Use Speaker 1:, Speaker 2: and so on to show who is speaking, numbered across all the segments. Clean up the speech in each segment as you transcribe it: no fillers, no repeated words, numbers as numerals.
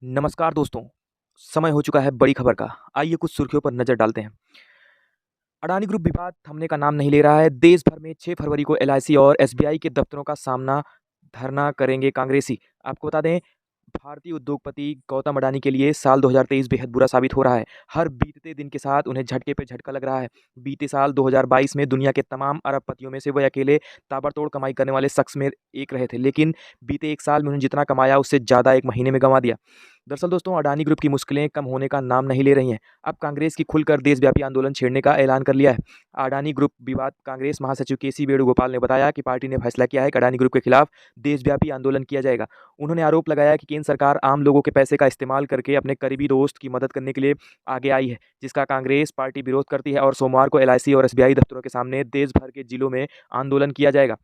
Speaker 1: नमस्कार दोस्तों, समय हो चुका है बड़ी खबर का। आइए कुछ सुर्खियों पर नज़र डालते हैं। अडानी ग्रुप विवाद थमने का नाम नहीं ले रहा है। देश भर में 6 फरवरी को एलआईसी और एसबीआई के दफ्तरों का सामना धरना करेंगे कांग्रेसी। आपको बता दें, भारतीय उद्योगपति गौतम अडानी के लिए साल 2023 बेहद बुरा साबित हो रहा है। हर बीतते दिन के साथ उन्हें झटके पे झटका लग रहा है। बीते साल 2022 में दुनिया के तमाम अरबपतियों में से वह अकेले ताबड़तोड़ कमाई करने वाले शख्स में एक रहे थे, लेकिन बीते 1 साल में उन्होंने जितना कमाया उससे ज़्यादा 1 महीने में गँवा दिया। दरअसल दोस्तों, अडानी ग्रुप की मुश्किलें कम होने का नाम नहीं ले रही हैं। अब कांग्रेस की खुलकर देशव्यापी आंदोलन छेड़ने का ऐलान कर लिया है। अडानी ग्रुप विवाद कांग्रेस महासचिव केसी वेणुगोपाल ने बताया कि पार्टी ने फैसला किया है कि अडानी ग्रुप के खिलाफ देशव्यापी आंदोलन किया जाएगा। उन्होंने आरोप लगाया कि केंद्र सरकार आम लोगों के पैसे का इस्तेमाल करके अपने करीबी दोस्त की मदद करने के लिए आगे आई है, जिसका कांग्रेस पार्टी विरोध करती है और सोमवार को एलआईसी और एसबीआई दफ्तरों के सामने देश भर के जिलों में आंदोलन किया जाएगा।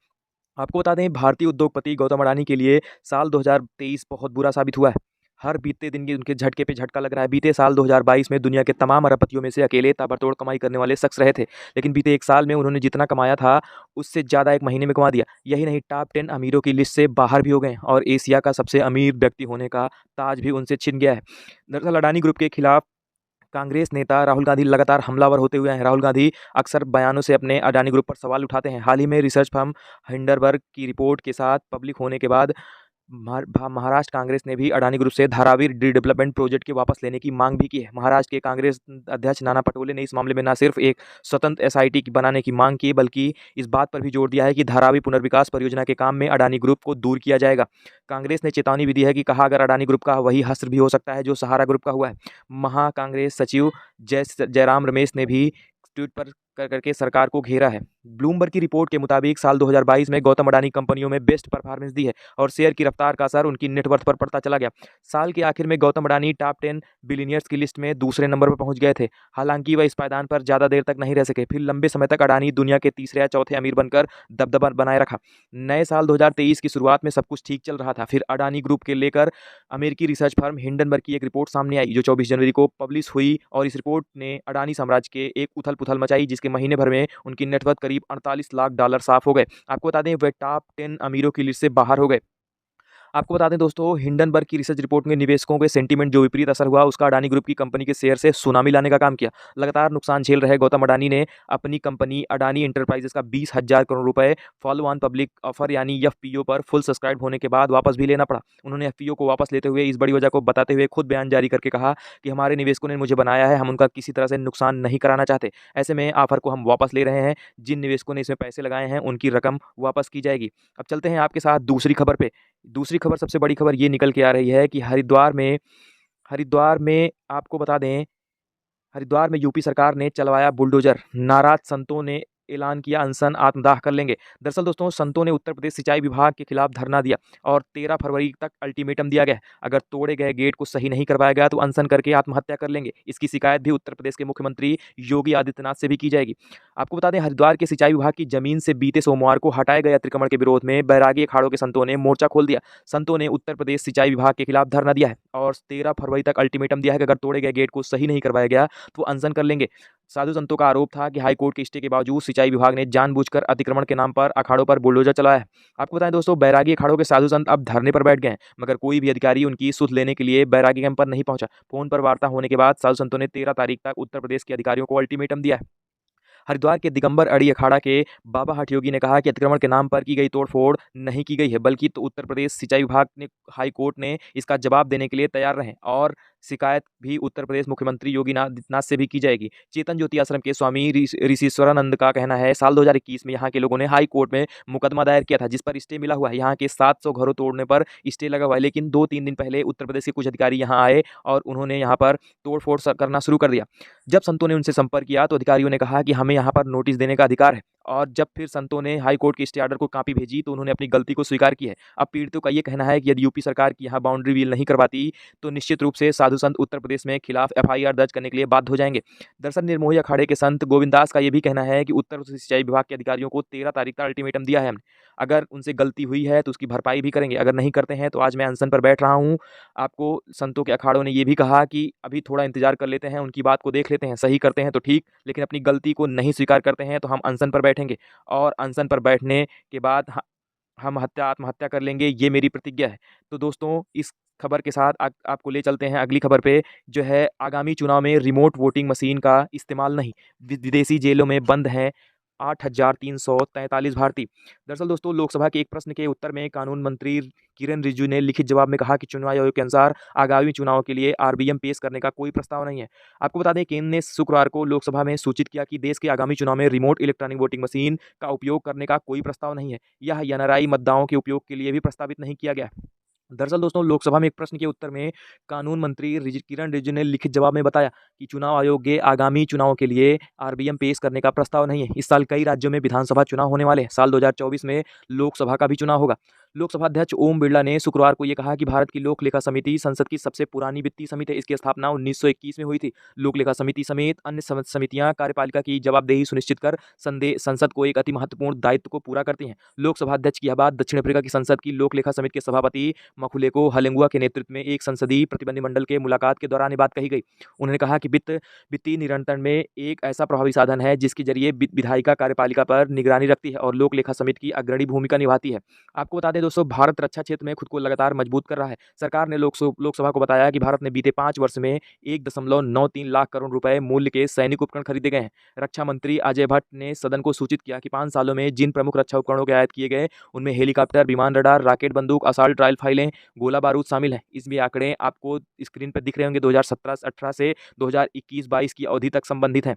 Speaker 1: आपको बता दें, भारतीय उद्योगपति गौतम अडानी के लिए साल 2023 बहुत बुरा साबित हुआ है। हर बीते दिन की उनके झटके पे झटका लग रहा है। बीते साल 2022 में दुनिया के तमाम अरबपतियों में से अकेले ताबड़तोड़ कमाई करने वाले शख्स रहे थे, लेकिन बीते 1 साल में उन्होंने जितना कमाया था उससे ज़्यादा 1 महीने में कमा दिया। यही नहीं, टॉप 10 अमीरों की लिस्ट से बाहर भी हो गए और एशिया का सबसे अमीर व्यक्ति होने का ताज भी उनसे छिन गया है। दरअसल अडानी ग्रुप के खिलाफ कांग्रेस नेता राहुल गांधी लगातार हमलावर होते हुए हैं। राहुल गांधी अक्सर बयानों से अपने अडानी ग्रुप पर सवाल उठाते हैं। हाल ही में रिसर्च फर्म हिंडरबर्ग की रिपोर्ट के साथ पब्लिक होने के बाद महाराष्ट्र कांग्रेस ने भी अडानी ग्रुप से धारावी रीडेवलपमेंट प्रोजेक्ट के वापस लेने की मांग भी की है। महाराष्ट्र के कांग्रेस अध्यक्ष नाना पटोले ने इस मामले में न सिर्फ एक स्वतंत्र एसआईटी बनाने की मांग की, बल्कि इस बात पर भी जोर दिया है कि धारावी पुनर्विकास परियोजना के काम में अडानी ग्रुप को दूर किया जाएगा। कांग्रेस ने चेतावनी भी दी है कि कहा, अगर अडानी ग्रुप का वही हश्र भी हो सकता है जो सहारा ग्रुप का हुआ है। महाकांग्रेस सचिव जयराम रमेश ने भी ट्वीट पर करके सरकार को घेरा है। ब्लूमबर्ग की रिपोर्ट के मुताबिक साल 2022 में गौतम अडानी कंपनियों में बेस्ट परफॉर्मेंस दी है और शेयर की रफ्तार का असर उनकी नेटवर्थ पर पड़ता चला गया। साल के आखिर में गौतम अडानी टॉप 10 बिलियनियर्स की लिस्ट में दूसरे नंबर पर पहुंच गए थे। हालांकि वह इस पायदान पर ज़्यादा देर तक नहीं रह सके। फिर लंबे समय तक अडानी दुनिया के तीसरे या चौथे अमीर बनकर दबदबा बनाए रखा। नए साल 2023 की शुरुआत में सब कुछ ठीक चल रहा था। फिर अडानी ग्रुप के लेकर अमेरिकी रिसर्च फर्म हिंडनबर्ग की एक रिपोर्ट सामने आई, जो 24 जनवरी को पब्लिश हुई, और इस रिपोर्ट ने अडानी साम्राज्य के एक उथल-पुथल मचाई, जिसके महीने भर में उनकी नेटवर्थ करीब 48 लाख डॉलर साफ हो गए। आपको बता दें, वे टॉप 10 अमीरों की लिस्ट से बाहर हो गए। आपको बता दें दोस्तों, हिंडनबर्ग की रिसर्च रिपोर्ट में निवेशकों के सेंटीमेंट जो विपरीत असर हुआ, उसका अडानी ग्रुप की कंपनी के शेयर से सुनामी लाने का काम किया। लगातार नुकसान झेल रहे गौतम अडानी ने अपनी कंपनी अडानी एंटरप्राइजेस का 20,000 करोड़ रुपए फॉलो ऑन पब्लिक ऑफर यानी एफपीओ पर फुल सब्सक्राइब होने के बाद वापस भी लेना पड़ा। उन्होंने एफपीओ को वापस लेते हुए इस बड़ी वजह को बताते हुए खुद बयान जारी करके कहा कि हमारे निवेशकों ने मुझे बनाया है, हम उनका किसी तरह से नुकसान नहीं कराना चाहते। ऐसे में ऑफर को हम वापस ले रहे हैं। जिन निवेशकों ने इसमें पैसे लगाए हैं उनकी रकम वापस की जाएगी। अब चलते हैं आपके साथ दूसरी खबर पे। दूसरी खबर, सबसे बड़ी खबर ये निकल के आ रही है कि हरिद्वार में आपको बता दें, हरिद्वार में यूपी सरकार ने चलवाया बुलडोजर। नाराज संतों ने ऐलान किया, अनशन आत्मदाह कर लेंगे। दरअसल दोस्तों, संतों ने उत्तर प्रदेश सिंचाई विभाग के खिलाफ धरना दिया और 13 फरवरी तक अल्टीमेटम दिया गया है। अगर तोड़े गए गेट को सही नहीं करवाया गया तो अनशन करके आत्महत्या कर लेंगे। इसकी शिकायत भी उत्तर प्रदेश के मुख्यमंत्री योगी आदित्यनाथ से भी की जाएगी। आपको बता दें, हरिद्वार के सिंचाई विभाग की जमीन से बीते सोमवार को हटाए गए अतिक्रमण के विरोध में बैरागी अखाड़ों के संतों ने मोर्चा खोल दिया। संतों ने उत्तर प्रदेश सिंचाई विभाग के खिलाफ धरना दिया है और 13 फरवरी तक अल्टीमेटम दिया है कि अगर तोड़े गए गेट को सही नहीं करवाया गया तो अनशन कर लेंगे। साधु संतों का आरोप था कि हाईकोर्ट के स्टे के बावजूद सिंचाई विभाग ने जानबूझकर अतिक्रमण के नाम पर अखाड़ों पर बुलडोजर चलाया है। आपको बताएं दोस्तों, बैरागी अखाड़ों के साधु संत अब धरने पर बैठ गए हैं, मगर कोई भी अधिकारी उनकी सुध लेने के लिए बैरागी कैंप पर नहीं पहुंचा। फोन पर वार्ता होने के बाद साधु संतों ने 13 तारीख तक उत्तर प्रदेश के अधिकारियों को अल्टीमेटम दिया है। हरिद्वार के दिगंबर अड़ी अखाड़ा के बाबा हठ योगी ने कहा कि अतिक्रमण के नाम पर की गई तोड़फोड़ नहीं की गई है, बल्कि तो उत्तर प्रदेश सिंचाई विभाग ने हाई कोर्ट ने इसका जवाब देने के लिए तैयार रहे और शिकायत भी उत्तर प्रदेश मुख्यमंत्री योगी आदित्यनाथ से भी की जाएगी। चेतन ज्योति आश्रम के स्वामी ऋषिश्वरानंद का कहना है, साल 2021 में यहाँ के लोगों ने हाई कोर्ट में मुकदमा दायर किया था, जिस पर स्टे मिला हुआ है। यहाँ के 700 घरों तोड़ने पर स्टे लगा हुआ है, लेकिन 2-3 दिन पहले उत्तर प्रदेश के कुछ अधिकारी यहाँ आए और उन्होंने यहाँ पर तोड़फोड़ करना शुरू कर दिया। जब संतों ने उनसे संपर्क किया तो अधिकारियों ने कहा कि हमें यहाँ पर नोटिस देने का अधिकार है, और जब फिर संतों ने हाई कोर्ट के स्टे ऑर्डर को कॉपी भेजी तो उन्होंने अपनी गलती को स्वीकार की है। अब पीड़ितों का ये कहना है कि यदि यूपी सरकार की यहाँ बाउंड्री वील नहीं करवाती तो निश्चित रूप से साधु संत उत्तर प्रदेश में खिलाफ एफआईआर दर्ज करने के लिए बाध्य हो जाएंगे। दरअसल निर्मोही अखाड़े के संत गोविंद दास का ये भी कहना है कि उत्तर प्रदेश सिंचाई विभाग के अधिकारियों को 13 तारीख का अल्टीमेटम दिया है हमने। अगर उनसे गलती हुई है तो उसकी भरपाई भी करेंगे, अगर नहीं करते हैं तो आज मैं अनशन पर बैठ रहा हूँ। आपको संतों के अखाड़ों ने ये भी कहा कि अभी थोड़ा इंतजार कर लेते हैं, उनकी बात को देख लेते हैं, सही करते हैं तो ठीक, लेकिन अपनी गलती को नहीं स्वीकार करते हैं तो हम अनशन पर बैठेंगे और अनशन पर बैठने के बाद हम आत्महत्या कर लेंगे, ये मेरी प्रतिज्ञा है। तो दोस्तों, इस खबर के साथ आपको ले चलते हैं अगली खबर पे, जो है आगामी चुनाव में रिमोट वोटिंग मशीन का इस्तेमाल नहीं, विदेशी जेलों में बंद हैं 8,343 भारतीय। दरअसल दोस्तों, लोकसभा के एक प्रश्न के उत्तर में कानून मंत्री किरेन रिजिजू ने लिखित जवाब में कहा कि चुनाव आयोग के अनुसार आगामी चुनाव के लिए आरबीएम पेश करने का कोई प्रस्ताव नहीं है। आपको बता दें, केंद्र ने शुक्रवार को लोकसभा में सूचित किया कि देश के आगामी चुनाव में रिमोट इलेक्ट्रॉनिक वोटिंग मशीन का उपयोग करने का कोई प्रस्ताव नहीं है। यह एनआरआई मतदाताओं के उपयोग के लिए भी प्रस्तावित नहीं किया गया। दरअसल दोस्तों, लोकसभा में एक प्रश्न के उत्तर में कानून मंत्री किरण रिजिजू ने लिखित जवाब में बताया कि चुनाव आयोग के आगामी चुनाव के लिए आरबीएम पेश करने का प्रस्ताव नहीं है। इस साल कई राज्यों में विधानसभा चुनाव होने वाले हैं। साल 2024 में लोकसभा का भी चुनाव होगा। लोकसभा अध्यक्ष ओम बिरला ने शुक्रवार को यह कहा कि भारत की लोक लेखा समिति संसद की सबसे पुरानी वित्तीय समिति है। इसकी स्थापना 1921 में हुई थी। लोक लेखा समिति समेत अन्य समितियां कार्यपालिका की जवाबदेही सुनिश्चित कर संसद को एक अति महत्वपूर्ण दायित्व को पूरा करती हैं। लोकसभा अध्यक्ष की यह बात दक्षिण अफ्रीका की संसद की लोक लेखा समिति के सभापति मखुलेको हलेंगुआ के नेतृत्व में एक संसदीय प्रतिनिधिमंडल के मुलाकात के दौरान ये बात कही गई। उन्होंने कहा कि वित्तीय नियंत्रण में एक ऐसा प्रभावी साधन है जिसके जरिए विधायिका कार्यपालिका पर निगरानी रखती है और लोक लेखा समिति की अग्रणी भूमिका निभाती है। आपको बता दें दोस्तों, भारत रक्षा क्षेत्र में खुद को लगातार मजबूत कर रहा है। सरकार ने लोकसभा को बताया कि भारत ने बीते 5 वर्ष में 1.93 लाख करोड़ रुपए मूल्य के सैनिक उपकरण खरीदे गए हैं। रक्षा मंत्री अजय भट्ट ने सदन को सूचित किया कि 5 सालों में जिन प्रमुख रक्षा उपकरणों के आयात किए गए, उनमें हेलीकॉप्टर, विमान, रडार, रॉकेट, बंदूक, असॉल्ट राइफलें, गोला बारूद शामिल है। इसमें आंकड़े आपको स्क्रीन पर दिख रहे होंगे। 2017-18 से 2021-22 की अवधि तक संबंधित हैं।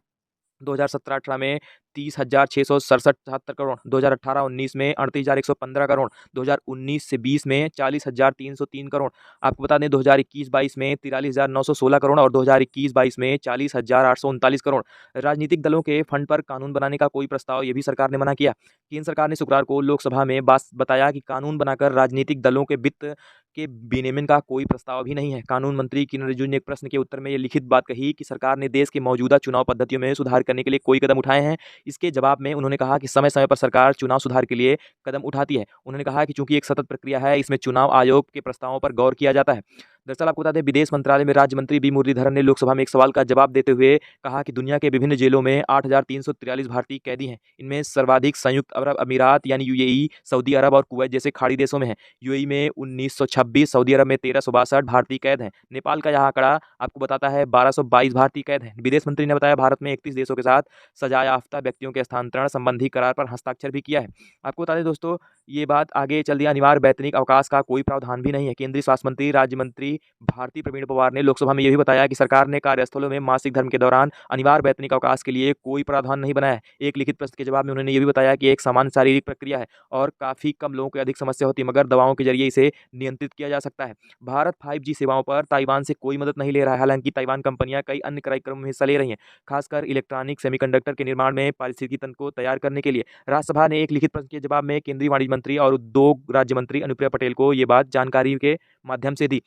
Speaker 1: 2017-18 में 30,667 करोड़, 2018-19 में 38,115 करोड़, 2019 से 20 में 40,303 करोड़। आपको बता दें 2021-22 में 43,916 करोड़ और 2021-22 में 40,839 करोड़। राजनीतिक दलों के फंड पर कानून बनाने का कोई प्रस्ताव ये भी सरकार ने मना किया। केंद्र सरकार ने शुक्रवार को लोकसभा में बताया कि कानून बनाकर राजनीतिक दलों के वित्त के विनियमन का कोई प्रस्ताव भी नहीं है। कानून मंत्री किरेन रिजिजू ने एक प्रश्न के उत्तर में ये लिखित बात कही कि सरकार ने देश के मौजूदा चुनाव पद्धतियों में सुधार करने के लिए कोई कदम उठाए हैं। इसके जवाब में उन्होंने कहा कि समय समय पर सरकार चुनाव सुधार के लिए कदम उठाती है। उन्होंने कहा कि चूंकि एक सतत प्रक्रिया है, इसमें चुनाव आयोग के प्रस्तावों पर गौर किया जाता है। दरअसल आपको बता दें, विदेश मंत्रालय में राज्य मंत्री बी मुरलीधरन ने लोकसभा में एक सवाल का जवाब देते हुए कहा कि दुनिया के विभिन्न जेलों में 8,343 भारतीय कैदी हैं। इनमें सर्वाधिक संयुक्त अरब अमीरात यानी यूएई, सऊदी अरब और कुवैत जैसे खाड़ी देशों में है। यूएई में 1926, सऊदी अरब में 1362 भारतीय कैद हैं। नेपाल का यह आंकड़ा आपको बताता है 1222 भारतीय कैद हैं। विदेश मंत्री ने बताया भारत में 31 देशों के साथ सजायाफ्ता व्यक्तियों के स्थानांतरण संबंधी करार पर हस्ताक्षर भी किया है। आपको बता दें दोस्तों, ये बात आगे चल दी। अनिवार्य वैतनिक अवकाश का कोई प्रावधान भी नहीं है। केंद्रीय स्वास्थ्य मंत्री राज्य मंत्री भारती प्रवीण पवार ने लोकसभा में यह भी बताया कि सरकार ने कार्यस्थलों में मासिक धर्म के दौरान अनिवार्य वैतनिक अवकाश के लिए कोई प्रावधान नहीं बनाया है। एक लिखित प्रश्न के जवाब में उन्होंने यह भी बताया कि एक सामान्य शारीरिक प्रक्रिया है और काफी कम लोगों को अधिक समस्या होती है, मगर दवाओं के जरिए इसे नियंत्रित किया जा सकता है। भारत 5G सेवाओं पर ताइवान से कोई मदद नहीं ले रहा है। हालांकि ताइवान कंपनियां कई अन्य कार्यक्रमों में हिस्सा ले रही हैं, खासकर इलेक्ट्रॉनिक सेमीकंडक्टर के निर्माण में पारिस्थितिकी तंत्र को तैयार करने के लिए। राज्यसभा ने एक लिखित प्रश्न के जवाब में केंद्रीय वाणिज्य मंत्री और उद्योग राज्य मंत्री अनुप्रिया पटेल को ये बात जानकारी के माध्यम से दी।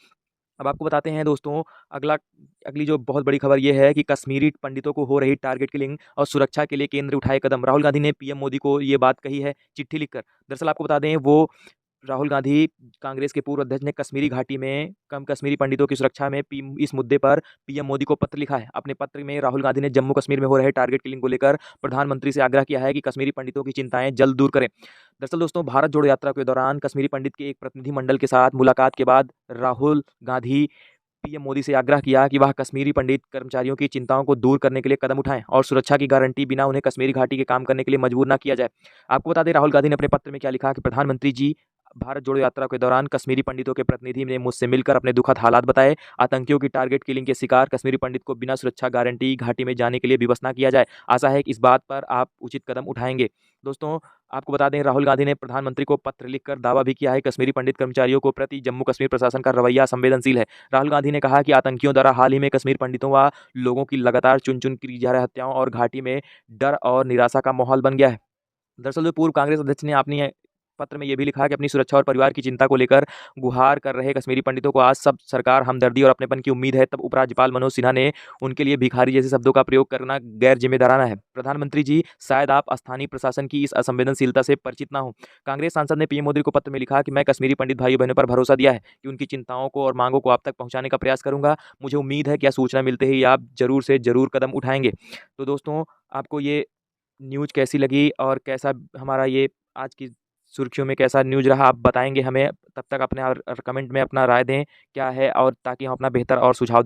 Speaker 1: अब आपको बताते हैं दोस्तों, अगली जो बहुत बड़ी खबर ये है कि कश्मीरी पंडितों को हो रही टारगेट किलिंग और सुरक्षा के लिए केंद्र उठाए कदम। राहुल गांधी ने पीएम मोदी को ये बात कही है चिट्ठी लिखकर। दरअसल आपको बता दें, वो राहुल गांधी कांग्रेस के पूर्व अध्यक्ष ने कश्मीरी घाटी में कश्मीरी पंडितों की सुरक्षा में इस मुद्दे पर पीएम मोदी को पत्र लिखा है। अपने पत्र में राहुल गांधी ने जम्मू कश्मीर में हो रहे टारगेट किलिंग को लेकर प्रधानमंत्री से आग्रह किया है कि कश्मीरी पंडितों की चिंताएं जल्द दूर करें। दरअसल दोस्तों, भारत जोड़ो यात्रा के दौरान कश्मीरी पंडित के एक प्रतिनिधिमंडल के साथ मुलाकात के बाद राहुल गांधी पीएम मोदी से आग्रह किया कि वह कश्मीरी पंडित कर्मचारियों की चिंताओं को दूर करने के लिए कदम उठाएं और सुरक्षा की गारंटी बिना उन्हें कश्मीरी घाटी के काम करने के लिए मजबूर न किया जाए। आपको बता दें, राहुल गांधी ने अपने पत्र में क्या लिखा कि प्रधानमंत्री जी, भारत जोड़ो यात्रा के दौरान कश्मीरी पंडितों के प्रतिनिधि ने मुझसे मिलकर अपने दुखद हालात बताए। आतंकियों की टारगेट किलिंग के शिकार कश्मीरी पंडित को बिना सुरक्षा गारंटी घाटी में जाने के लिए विवश न किया जाए। आशा है कि इस बात पर आप उचित कदम उठाएंगे। दोस्तों, आपको बता दें, राहुल गांधी ने प्रधानमंत्री को पत्र लिखकर दावा भी किया है कि कश्मीरी पंडित कर्मचारियों को प्रति जम्मू कश्मीर प्रशासन का रवैया संवेदनशील है। राहुल गांधी ने कहा कि आतंकियों द्वारा हाल ही में कश्मीर पंडितों व लोगों की लगातार चुन चुन की जा रही हत्याओं और घाटी में डर और निराशा का माहौल बन गया है। दरअसल जो पूर्व कांग्रेस अध्यक्ष ने अपनी पत्र में यह भी लिखा कि अपनी सुरक्षा और परिवार की चिंता को लेकर गुहार कर रहे कश्मीरी पंडितों को आज सब सरकार हमदर्दी और अपनेपन की उम्मीद है। तब उपराज्यपाल मनोज सिन्हा ने उनके लिए भिखारी जैसे शब्दों का प्रयोग करना गैर जिम्मेदाराना है। प्रधानमंत्री जी, शायद आप स्थानीय प्रशासन की इस असंवेदनशीलता से परिचित ना हो। कांग्रेस सांसद ने पीएम मोदी को पत्र में लिखा कि मैं कश्मीरी पंडित भाई बहनों पर भरोसा दिया है कि उनकी चिंताओं को और मांगों को आप तक पहुंचाने का प्रयास करूंगा। मुझे उम्मीद है कि यह सूचना मिलते ही आप जरूर से जरूर कदम उठाएंगे। तो दोस्तों, आपको ये न्यूज़ कैसी लगी और कैसा हमारा ये आज की सुर्खियों में कैसा न्यूज़ रहा, आप बताएँगे हमें। तब तक अपने कमेंट में अपना राय दें क्या है, और ताकि हम अपना बेहतर और सुझाव दे